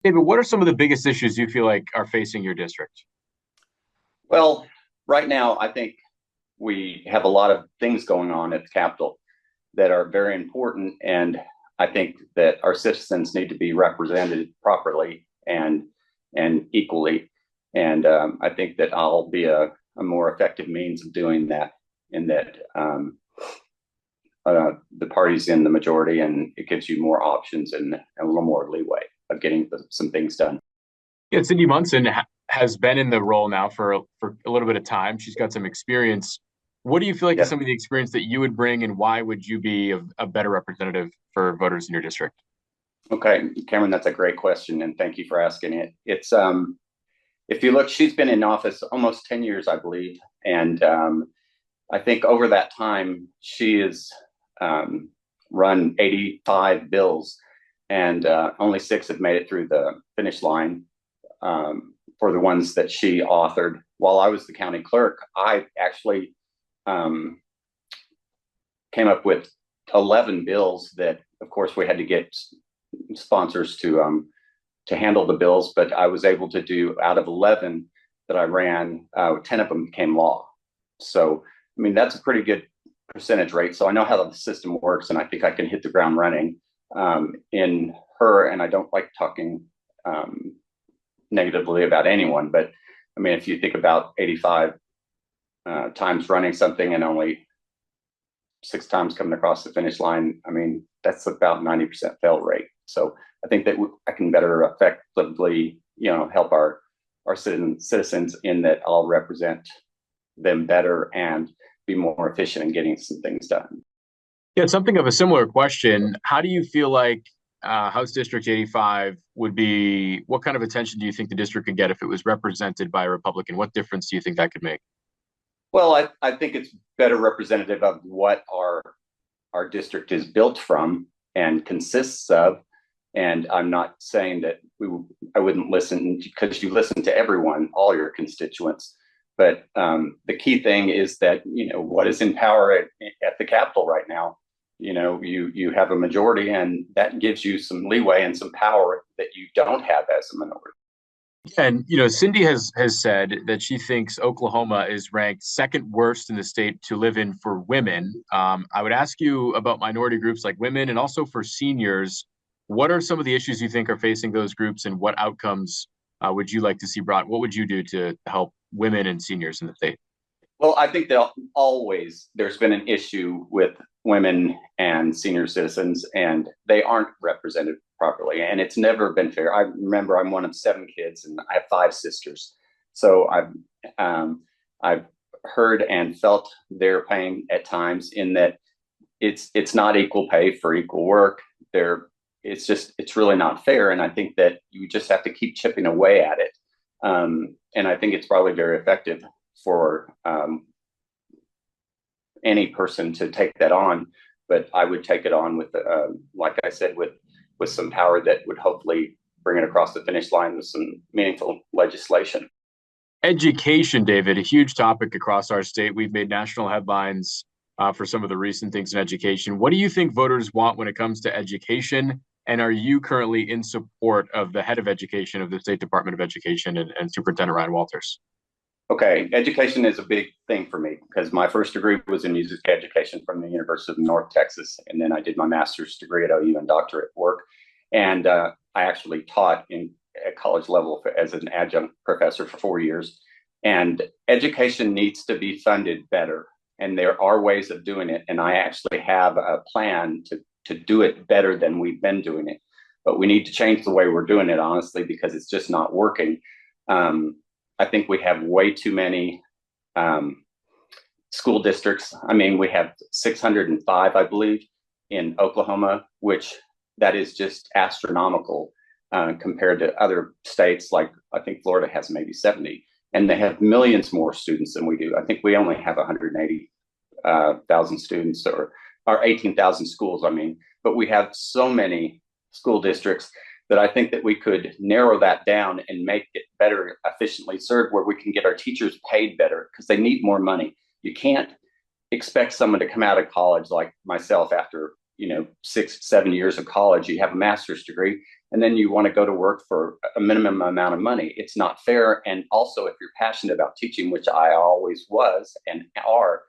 David, what are some of the biggest issues you feel like are facing your district? Well, right now, I think we have a lot of things going on at the Capitol that are very important. And I think that our citizens need to be represented properly and equally. And I think that I'll be a more effective means of doing that, in that the party's in the majority and it gives you more options and a little more leeway of getting some things done. Yeah, Cindy Munson has been in the role now for a little bit of time. She's got some experience. What do you feel like is Yes. some of the experience that you would bring, and why would you be a better representative for voters in your district? Okay, Cameron, that's a great question, and thank you for asking it. It's if you look, she's been in office almost 10 years, I believe, and I think over that time she has run 85 bills, and only six have made it through the finish line for the ones that she authored. While I was the county clerk, I actually um, came up with 11 bills that, of course, we had to get sponsors to handle the bills, but I was able to do out of 11 that I ran, 10 of them became law. So, I mean, that's a pretty good percentage rate. So I know how the system works, and I think I can hit the ground running in her. And I don't like talking negatively about anyone, but I mean, if you think about 85 times running something and only six times coming across the finish line, I mean, that's about 90% fail rate. So I think that I can better effectively, help our citizens in that I'll represent them better and be more efficient in getting some things done. Yeah, it's something of a similar question. How do you feel like House District 85 would be? What kind of attention do you think the district could get if it was represented by a Republican? What difference do you think that could make? Well, I think it's better representative of what our district is built from and consists of. And I'm not saying that I wouldn't listen, because you listen to everyone, all your constituents. But the key thing is that, what is in power at the Capitol right now. You have a majority, and that gives you some leeway and some power that you don't have as a minority. Yeah, and Cindy has said that she thinks Oklahoma is ranked second worst in the state to live in for women. I would ask you about minority groups like women and also for seniors. What are some of the issues you think are facing those groups, and what outcomes would you like to see brought? What would you do to help women and seniors in the state? Well, I think that always there's been an issue with women and senior citizens, and they aren't represented properly. And it's never been fair. I remember I'm one of seven kids, and I have five sisters. So I've heard and felt their pain at times, in that it's not equal pay for equal work. It's really not fair. And I think that you just have to keep chipping away at it. And I think it's probably very effective for any person to take that on. But I would take it on with, like I said, with some power that would hopefully bring it across the finish line with some meaningful legislation. Education, David, a huge topic across our state. We've made national headlines for some of the recent things in education. What do you think voters want when it comes to education? And are you currently in support of the head of education of the State Department of Education and Superintendent Ryan Walters? Okay, education is a big thing for me, because my first degree was in music education from the University of North Texas, and then I did my master's degree at OU and doctorate work. And I actually taught at college level as an adjunct professor for 4 years. And education needs to be funded better, and there are ways of doing it. And I actually have a plan to do it better than we've been doing it. But we need to change the way we're doing it, honestly, because it's just not working. Um, I think we have way too many um, school districts. I mean, we have 605, I believe, in Oklahoma, which that is just astronomical compared to other states. Like, I think Florida has maybe 70, and they have millions more students than we do. I think we only have 180,000 students, or 18,000 schools, I mean, but we have so many school districts that I think that we could narrow that down and make it better efficiently served, where we can get our teachers paid better, because they need more money. You can't expect someone to come out of college like myself after 6, 7 years of college. You have a master's degree, and then you want to go to work for a minimum amount of money. It's not fair. And also, if you're passionate about teaching, which I always was and are,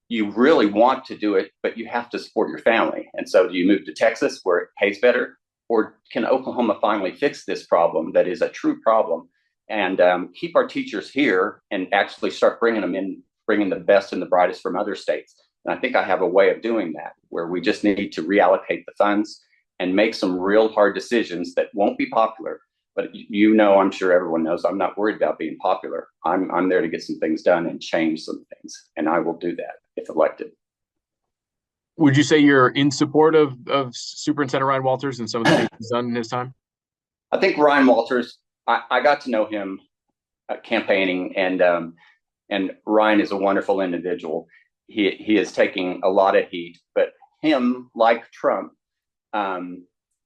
you really want to do it, but you have to support your family. And so do you move to Texas where it pays better? Or can Oklahoma finally fix this problem that is a true problem and keep our teachers here and actually start bringing them in, bringing the best and the brightest from other states? And I think I have a way of doing that where we just need to reallocate the funds and make some real hard decisions that won't be popular. But I'm sure everyone knows, I'm not worried about being popular. I'm there to get some things done and change some things, and I will do that if elected. Would you say you're in support of Superintendent Ryan Walters and some of the things he's done in his time? I think Ryan Walters, I got to know him campaigning, and Ryan is a wonderful individual. He is taking a lot of heat, but him, like Trump,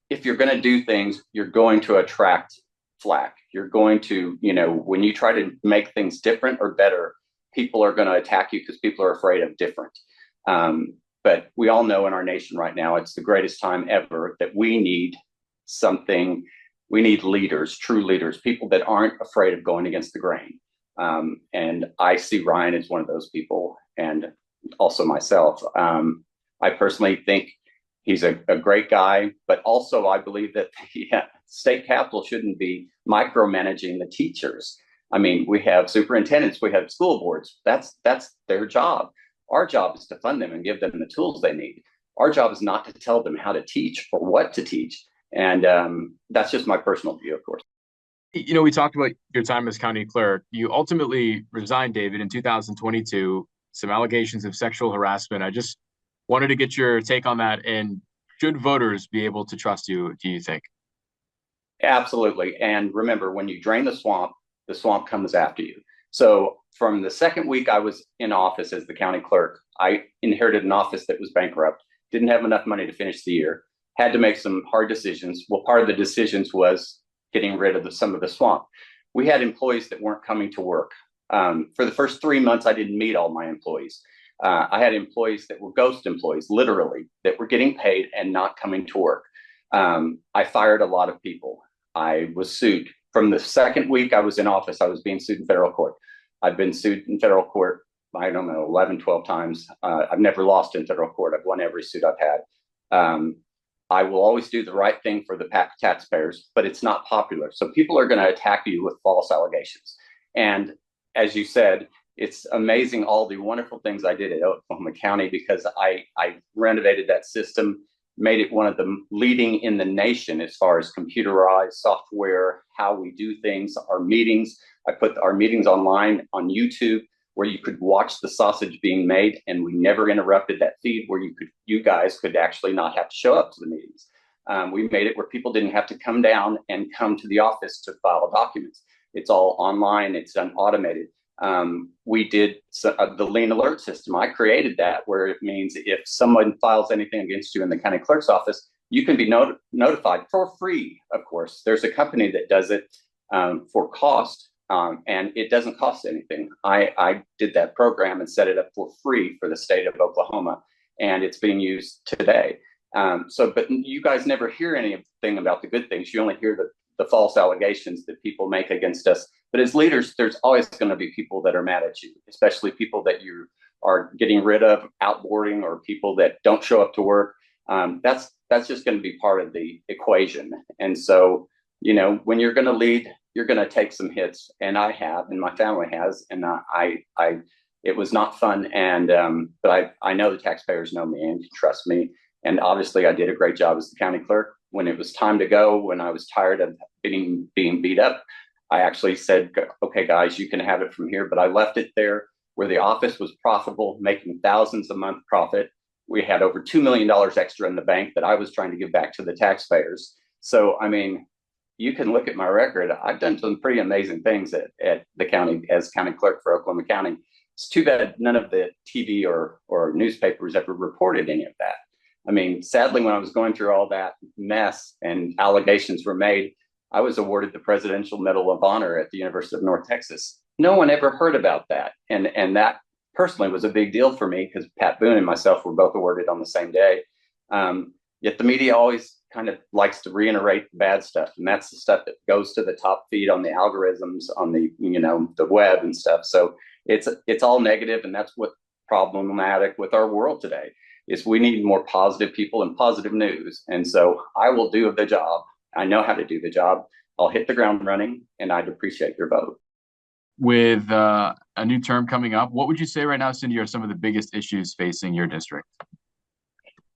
if you're going to do things, you're going to attract flack. You're going to, when you try to make things different or better, people are going to attack you because people are afraid of different. But we all know in our nation right now, it's the greatest time ever that we need something. We need leaders, true leaders, people that aren't afraid of going against the grain. And I see Ryan as one of those people, and also myself. I personally think he's a great guy, but also I believe that the state capitol shouldn't be micromanaging the teachers. I mean, we have superintendents, we have school boards. That's their job. Our job is to fund them and give them the tools they need. Our job is not to tell them how to teach or what to teach. And that's just my personal view, of course. We talked about your time as county clerk. You ultimately resigned, David, in 2022, some allegations of sexual harassment. I just wanted to get your take on that. And should voters be able to trust you, do you think? Absolutely. And remember, when you drain the swamp comes after you. So from the second week I was in office as the county clerk, I inherited an office that was bankrupt, didn't have enough money to finish the year, had to make some hard decisions. Well, part of the decisions was getting rid of some of the swamp. We had employees that weren't coming to work. For the first 3 months, I didn't meet all my employees. I had employees that were ghost employees, literally, that were getting paid and not coming to work. I fired a lot of people. I was sued. From the second week I was in office, I was being sued in federal court. I've been sued in federal court, I don't know, 11, 12 times. I've never lost in federal court. I've won every suit I've had. I will always do the right thing for the taxpayers, but it's not popular. So people are going to attack you with false allegations. And as you said, it's amazing all the wonderful things I did at Oklahoma County because I renovated that system, made it one of the leading in the nation as far as computerized software, how we do things, our meetings. I put our meetings online on YouTube where you could watch the sausage being made, and we never interrupted that feed where you guys could actually not have to show up to the meetings. We made it where people didn't have to come down and come to the office to file documents. It's all online. It's done automated. We did the lien alert system. I created that where it means if someone files anything against you in the county clerk's office, you can be notified for free, of course. There's a company that does it for cost, and it doesn't cost anything. I did that program and set it up for free for the state of Oklahoma, and it's being used today. But you guys never hear anything about the good things. You only hear the false allegations that people make against us. But as leaders, there's always going to be people that are mad at you, especially people that you are getting rid of, outboarding, or people that don't show up to work. That's just going to be part of the equation. And so, when you're going to lead, you're going to take some hits, and I have, and my family has, and it was not fun. And but I know the taxpayers know me and can trust me. And obviously, I did a great job as the county clerk. When it was time to go, when I was tired of being beat up, I actually said, okay, guys, you can have it from here. But I left it there where the office was profitable, making thousands a month profit. We had over $2 million extra in the bank that I was trying to give back to the taxpayers. So, I mean, you can look at my record. I've done some pretty amazing things at the county as county clerk for Oklahoma County. It's too bad none of the TV or newspapers ever reported any of that. I mean, sadly, when I was going through all that mess and allegations were made, I was awarded the Presidential Medal of Honor at the University of North Texas. No one ever heard about that. And that personally was a big deal for me because Pat Boone and myself were both awarded on the same day. Yet the media always kind of likes to reiterate the bad stuff, and that's the stuff that goes to the top feed on the algorithms on the the web and stuff. So it's all negative, and that's what's problematic with our world today. Is we need more positive people and positive news, and so I will do the job. I know how to do the job. I'll hit the ground running, and I'd appreciate your vote. With a new term coming up, what would you say right now, Cindy, are some of the biggest issues facing your district?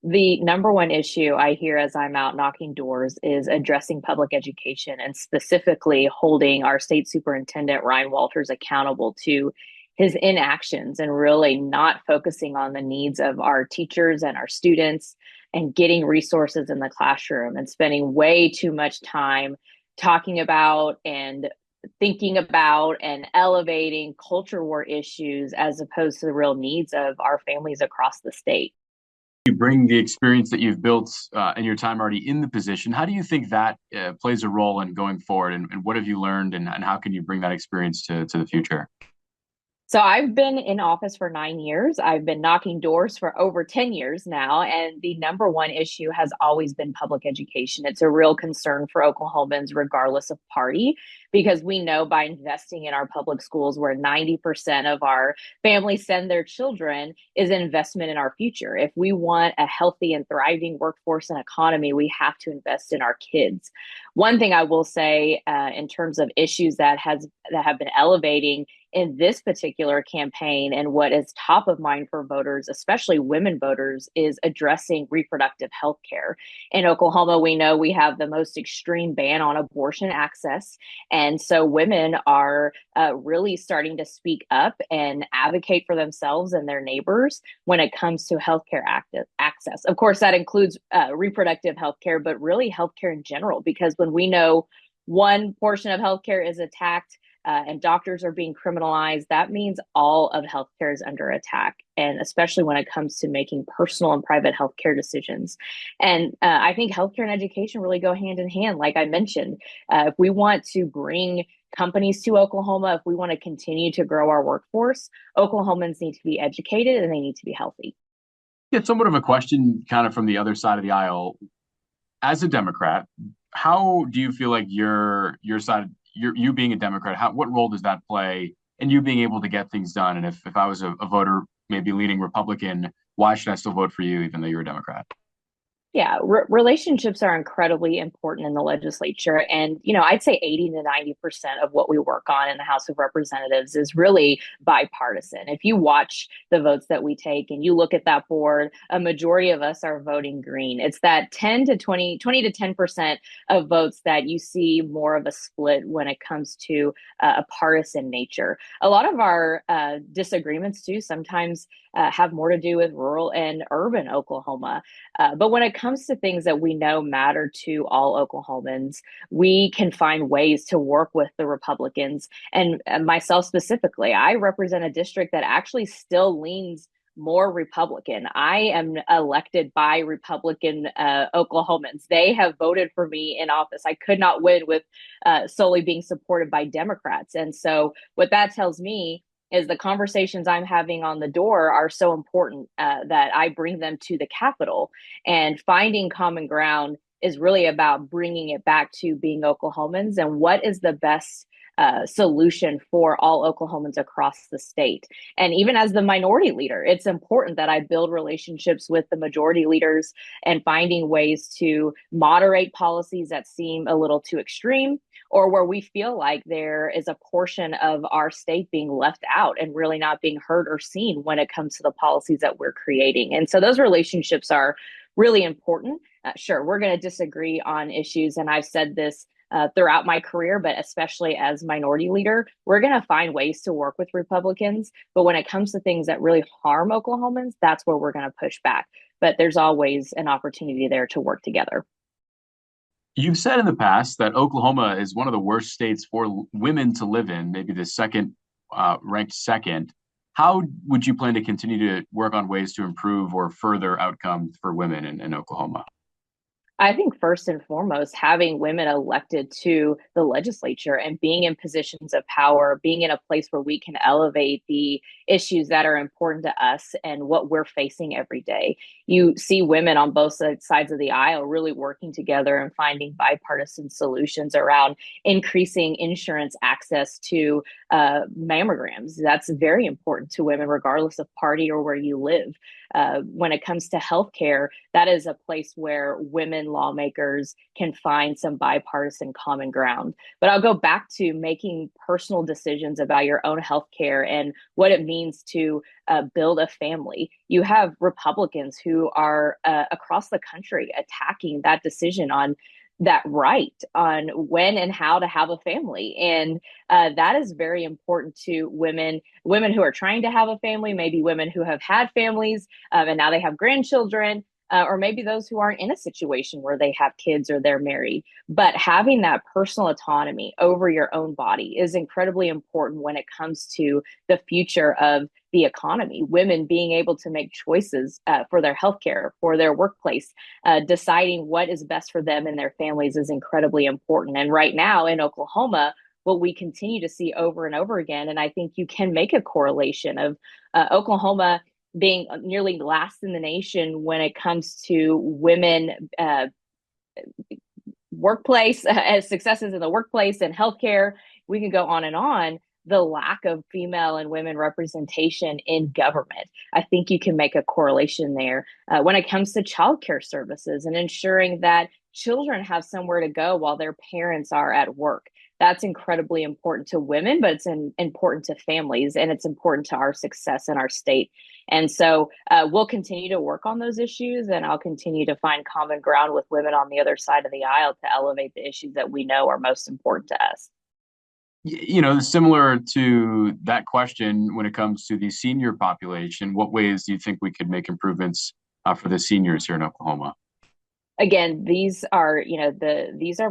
The number one issue I hear as I'm out knocking doors is addressing public education and specifically holding our state superintendent, Ryan Walters, accountable to his inactions and really not focusing on the needs of our teachers and our students and getting resources in the classroom and spending way too much time talking about and thinking about and elevating culture war issues as opposed to the real needs of our families across the state. You bring the experience that you've built in your time already in the position. How do you think that plays a role in going forward? And what have you learned and how can you bring that experience to the future? So I've been in office for 9 years. I've been knocking doors for over 10 years now. And the number one issue has always been public education. It's a real concern for Oklahomans, regardless of party, because we know by investing in our public schools, where 90% of our families send their children, is an investment in our future. If we want a healthy and thriving workforce and economy, we have to invest in our kids. One thing I will say in terms of issues that have been elevating in this particular campaign and what is top of mind for voters, especially women voters, is addressing reproductive health care. In Oklahoma, we know we have the most extreme ban on abortion access. And so women are really starting to speak up and advocate for themselves and their neighbors when it comes to healthcare access. Of course, that includes reproductive health care, but really healthcare in general, because when we know one portion of healthcare is attacked, and doctors are being criminalized, that means all of healthcare is under attack, and especially when it comes to making personal and private healthcare decisions. And I think healthcare and education really go hand in hand. Like I mentioned, if we want to bring companies to Oklahoma, if we want to continue to grow our workforce, Oklahomans need to be educated and they need to be healthy. It's somewhat of a question kind of from the other side of the aisle. As a Democrat, how do you feel like your side, you being a Democrat, what role does that play in you being able to get things done? And if I was a voter, maybe leaning Republican, why should I still vote for you, even though you're a Democrat? Yeah, relationships are incredibly important in the legislature. And, I'd say 80 to 90% of what we work on in the House of Representatives is really bipartisan. If you watch the votes that we take and you look at that board, a majority of us are voting green. It's that 20 to 10% of votes that you see more of a split when it comes to a partisan nature. A lot of our disagreements, too, sometimes have more to do with rural and urban Oklahoma. But when it comes to things that we know matter to all Oklahomans, we can find ways to work with the Republicans. And myself specifically, I represent a district that actually still leans more Republican. I am elected by Republican Oklahomans. They have voted for me in office. I could not win with solely being supported by Democrats. And so what that tells me is the conversations I'm having on the door are so important that I bring them to the Capitol. And finding common ground is really about bringing it back to being Oklahomans and what is the best solution for all Oklahomans across the state. And even as the minority leader, it's important that I build relationships with the majority leaders and finding ways to moderate policies that seem a little too extreme, or where we feel like there is a portion of our state being left out and really not being heard or seen when it comes to the policies that we're creating. And so those relationships are really important. Sure, we're going to disagree on issues, and I've said this throughout my career, but especially as minority leader, we're going to find ways to work with Republicans. But when it comes to things that really harm Oklahomans, that's where we're going to push back. But there's always an opportunity there to work together. You've said in the past that Oklahoma is one of the worst states for women to live in, maybe the second ranked second. How would you plan to continue to work on ways to improve or further outcomes for women in Oklahoma? I think first and foremost, having women elected to the legislature and being in positions of power, being in a place where we can elevate the issues that are important to us and what we're facing every day. You see women on both sides of the aisle really working together and finding bipartisan solutions around increasing insurance access to mammograms. That's very important to women, regardless of party or where you live. When it comes to healthcare, that is a place where women lawmakers can find some bipartisan common ground. But I'll go back to making personal decisions about your own healthcare and what it means to build a family. You have Republicans who are across the country attacking that decision on that right on when and how to have a family. And that is very important to women who are trying to have a family, maybe women who have had families and now they have grandchildren, or maybe those who aren't in a situation where they have kids or they're married. But having that personal autonomy over your own body is incredibly important when it comes to the future of the economy. Women being able to make choices for their healthcare, for their workplace, deciding what is best for them and their families is incredibly important. And right now in Oklahoma, what we continue to see over and over again, and I think you can make a correlation of Oklahoma being nearly last in the nation when it comes to women workplace successes in the workplace and healthcare. We can go on and on. The lack of female and women representation in government. I think you can make a correlation there when it comes to childcare services and ensuring that children have somewhere to go while their parents are at work. That's incredibly important to women, but it's important to families, and it's important to our success in our state. And so we'll continue to work on those issues, and I'll continue to find common ground with women on the other side of the aisle to elevate the issues that we know are most important to us. Similar to that question, when it comes to the senior population, what ways do you think we could make improvements for the seniors here in Oklahoma? Again, these are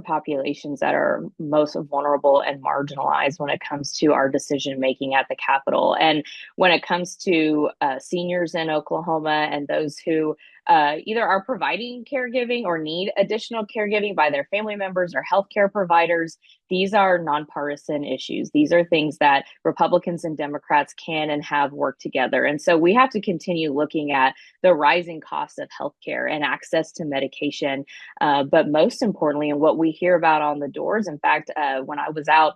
populations that are most vulnerable and marginalized when it comes to our decision making at the Capitol. And when it comes to seniors in Oklahoma and those who either are providing caregiving or need additional caregiving by their family members or healthcare providers, these are nonpartisan issues. These are things that Republicans and Democrats can and have worked together. And so we have to continue looking at the rising costs of healthcare and access to medication. But most importantly, and what we hear about on the doors, in fact, when I was out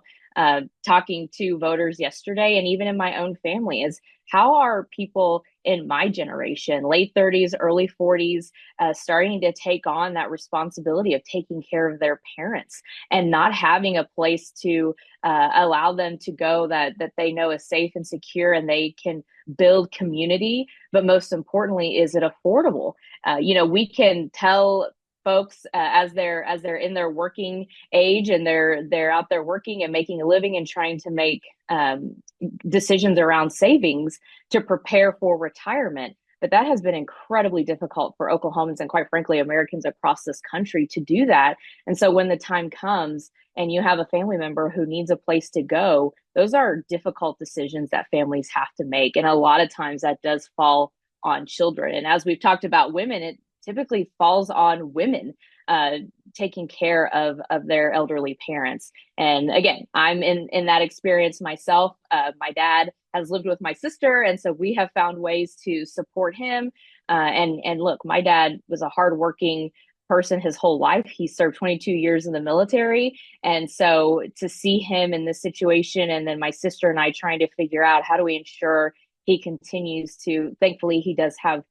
talking to voters yesterday and even in my own family, is how are people in my generation, late 30s, early 40s, starting to take on that responsibility of taking care of their parents and not having a place to allow them to go that they know is safe and secure and they can build community. But most importantly, is it affordable? We can tell folks as they're in their working age and they're out there working and making a living and trying to make decisions around savings to prepare for retirement. But that has been incredibly difficult for Oklahomans and quite frankly, Americans across this country to do that. And so when the time comes and you have a family member who needs a place to go, those are difficult decisions that families have to make. And a lot of times that does fall on children. And as we've talked about women, it typically falls on women taking care of their elderly parents. And again, I'm in that experience myself. My dad has lived with my sister, and so we have found ways to support him. And look, my dad was a hardworking person his whole life. He served 22 years in the military. And so to see him in this situation, and then my sister and I trying to figure out how do we ensure he continues to, thankfully, he does have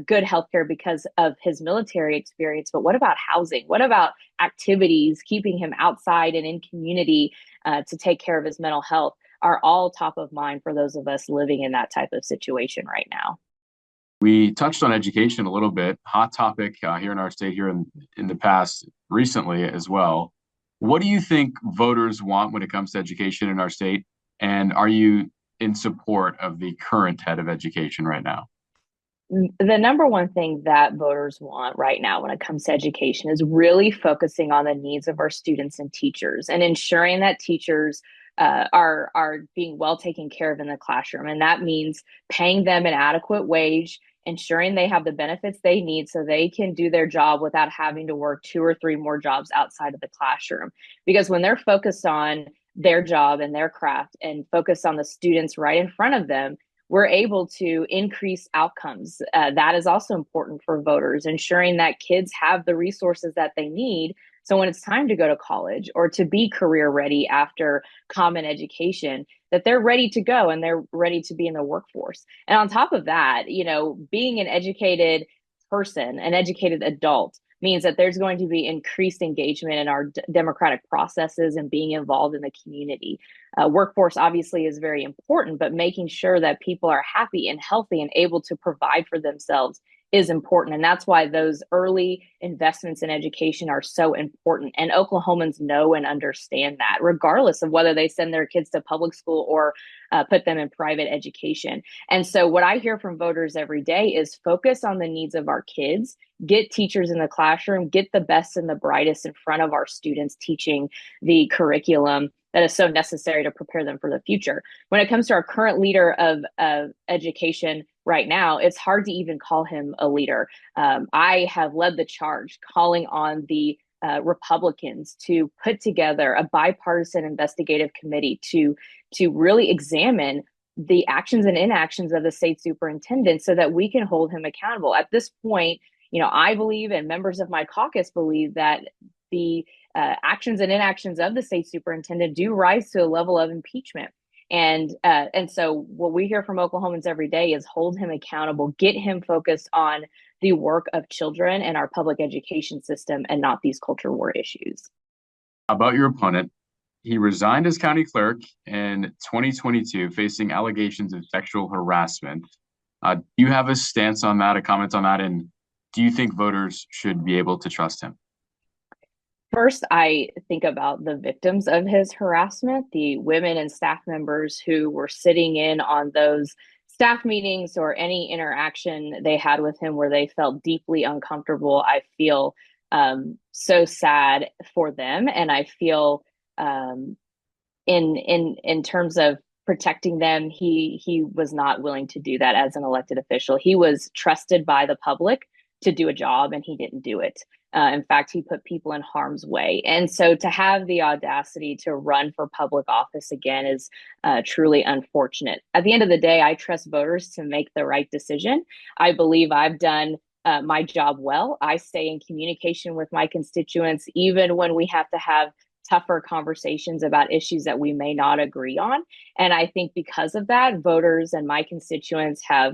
good healthcare because of his military experience. But what about housing? What about activities, keeping him outside and in community to take care of his mental health are all top of mind for those of us living in that type of situation right now. We touched on education a little bit, hot topic here in our state here in the past recently as well. What do you think voters want when it comes to education in our state? And are you in support of the current head of education right now? The number one thing that voters want right now when it comes to education is really focusing on the needs of our students and teachers and ensuring that teachers are being well taken care of in the classroom. And that means paying them an adequate wage, ensuring they have the benefits they need so they can do their job without having to work 2 or 3 more jobs outside of the classroom. Because when they're focused on their job and their craft and focused on the students right in front of them, we're able to increase outcomes. That is also important for voters, ensuring that kids have the resources that they need. So when it's time to go to college or to be career ready after common education, that they're ready to go and they're ready to be in the workforce. And on top of that, being an educated person, an educated adult, means that there's going to be increased engagement in our democratic processes and being involved in the community. Workforce obviously is very important, but making sure that people are happy and healthy and able to provide for themselves is important. And that's why those early investments in education are so important. And Oklahomans know and understand that, regardless of whether they send their kids to public school or put them in private education. And so what I hear from voters every day is focus on the needs of our kids, get teachers in the classroom, get the best and the brightest in front of our students, teaching the curriculum that is so necessary to prepare them for the future. When it comes to our current leader of education right now, it's hard to even call him a leader. I have led the charge calling on the Republicans to put together a bipartisan investigative committee to really examine the actions and inactions of the state superintendent so that we can hold him accountable. At this point, I believe, and members of my caucus believe, that the actions and inactions of the state superintendent do rise to a level of impeachment. And so what we hear from Oklahomans every day is hold him accountable, get him focused on the work of children and our public education system and not these culture war issues. About your opponent, he resigned as county clerk in 2022, facing allegations of sexual harassment. Do you have a stance on that, a comment on that, and do you think voters should be able to trust him? First, I think about the victims of his harassment, the women and staff members who were sitting in on those staff meetings or any interaction they had with him where they felt deeply uncomfortable. I feel so sad for them, and I feel in terms of protecting them, he was not willing to do that as an elected official. He was trusted by the public to do a job, and he didn't do it. In fact, he put people in harm's way. And so to have the audacity to run for public office again is truly unfortunate. At the end of the day, I trust voters to make the right decision. I believe I've done my job well. I stay in communication with my constituents, even when we have to have tougher conversations about issues that we may not agree on. And I think because of that, voters and my constituents have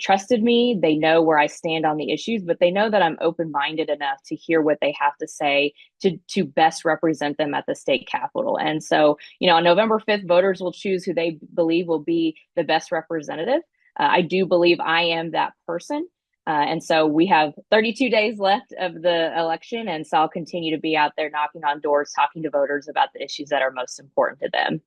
trusted me. They know where I stand on the issues, but they know that I'm open-minded enough to hear what they have to say to best represent them at the state capitol. And so, on November 5th, voters will choose who they believe will be the best representative. I do believe I am that person. And so we have 32 days left of the election. And so I'll continue to be out there knocking on doors, talking to voters about the issues that are most important to them.